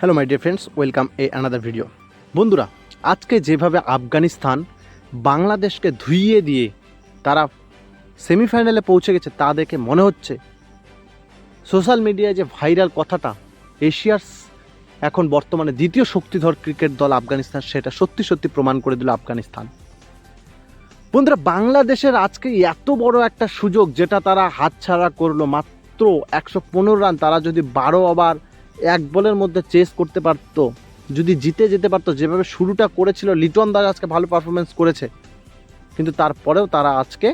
Hello my dear friends, welcome another video. বন্ধুরা, আজকে যেভাবে আফগানিস্তান বাংলাদেশকে ধুইয়ে দিয়ে তারা সেমিফাইনালে পৌঁছে গেছে, তা দেখে মনে হচ্ছে সোশ্যাল মিডিয়ায় যে ভাইরাল কথাটা এশিয়ার এখন বর্তমানে দ্বিতীয় শক্তিধর ক্রিকেট দল আফগানিস্তান, সেটা সত্যি সত্যি প্রমাণ করে দিল আফগানিস্তান। বন্ধুরা, বাংলাদেশের আজকে এত বড় একটা সুযোগ যেটা তারা হাতছাড়া করলো। মাত্র 115 রান, তারা যদি 12 ওভার এক বলের মধ্যে চেস করতে পারতো, যদি জিতে যেতে পারতো, যেভাবে শুরুটা করেছিল লিটন দাস আজকে ভালো পারফরমেন্স করেছে, কিন্তু তারপরেও তারা আজকে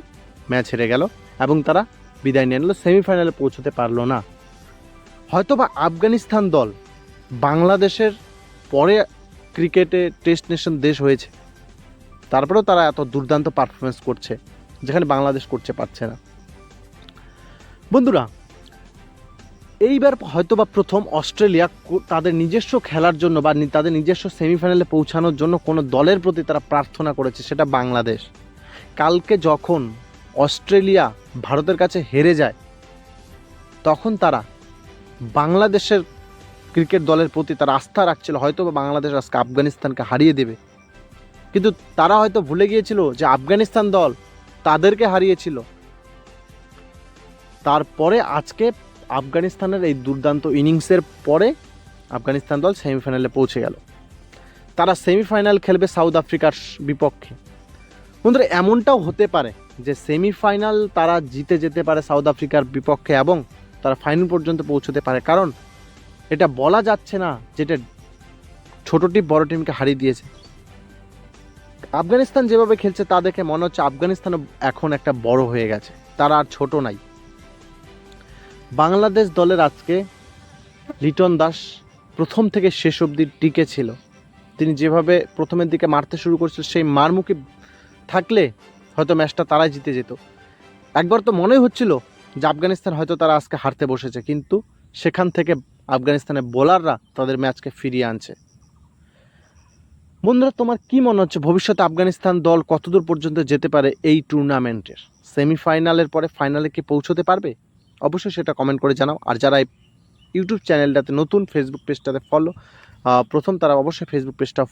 ম্যাচ হেরে গেল এবং তারা বিদায় নিয়ে নিল, সেমিফাইনালে পৌঁছতে পারলো না। হয়তোবা আফগানিস্তান দল বাংলাদেশের পরে ক্রিকেটে টেস্ট নেশন দেশ হয়েছে, তারপরেও তারা এত দুর্দান্ত পারফরমেন্স করছে যেখানে বাংলাদেশ করতে পারছে না। বন্ধুরা, এইবার হয়তোবা প্রথম অস্ট্রেলিয়া তাদের নিজস্ব খেলার জন্য বা তাদের নিজস্ব সেমিফাইনালে পৌঁছানোর জন্য কোনো দলের প্রতি তারা প্রার্থনা করেছে, সেটা বাংলাদেশ। কালকে যখন অস্ট্রেলিয়া ভারতের কাছে হেরে যায়, তখন তারা বাংলাদেশের ক্রিকেট দলের প্রতি তারা আস্থা রাখছিল, হয়তোবা বাংলাদেশ আজকে আফগানিস্তানকে হারিয়ে দেবে। কিন্তু তারা হয়তো ভুলে গিয়েছিল যে আফগানিস্তান দল তাদেরকে হারিয়েছিল। তারপরে আজকে আফগানিস্তানের এই দুর্দান্ত ইনিংসের পরে আফগানিস্তান দল সেমিফাইনালে পৌঁছে গেল। তারা সেমিফাইনাল খেলবে সাউথ আফ্রিকার বিপক্ষে। বন্ধুরা, এমনটাও হতে পারে যে সেমিফাইনাল তারা জিতে যেতে পারে সাউথ আফ্রিকার বিপক্ষে এবং তারা ফাইনাল পর্যন্ত পৌঁছতে পারে, কারণ এটা বলা যাচ্ছে না যেটা ছোট টিম বড় টিমকে হারিয়ে দিয়েছে। আফগানিস্তান যেভাবে খেলছে তা দেখে মনে হচ্ছে আফগানিস্তানও এখন একটা বড় হয়ে গেছে, তারা আর ছোট নাই। বাংলাদেশ দলের আজকে লিটন দাস প্রথম থেকে শেষ অবধি টিকে ছিল। তিনি যেভাবে প্রথমের দিকে মারতে শুরু করেছিল, সেই মারমুখী থাকলে হয়তো ম্যাচটা তারাই জিতে যেত। একবার তো মনেই হচ্ছিল যে আফগানিস্তান হয়তো তারা আজকে হারতে বসেছে, কিন্তু সেখান থেকে আফগানিস্তানের বোলাররা তাদের ম্যাচকে ফিরিয়ে আনছে। বন্ধুরা, তোমার কি মনে হচ্ছে ভবিষ্যতে আফগানিস্তান দল কতদূর পর্যন্ত যেতে পারে এই টুর্নামেন্টের? সেমিফাইনালের পরে ফাইনালে কি পৌঁছতে পারবে? অবশ্যই সেটা কমেন্ট করে জানাও। আর যারা এই ইউটিউব চ্যানেলটাতে নতুন, ফেসবুক পেজটাতে প্রথম, তারা অবশ্যই ফেসবুক পেজটা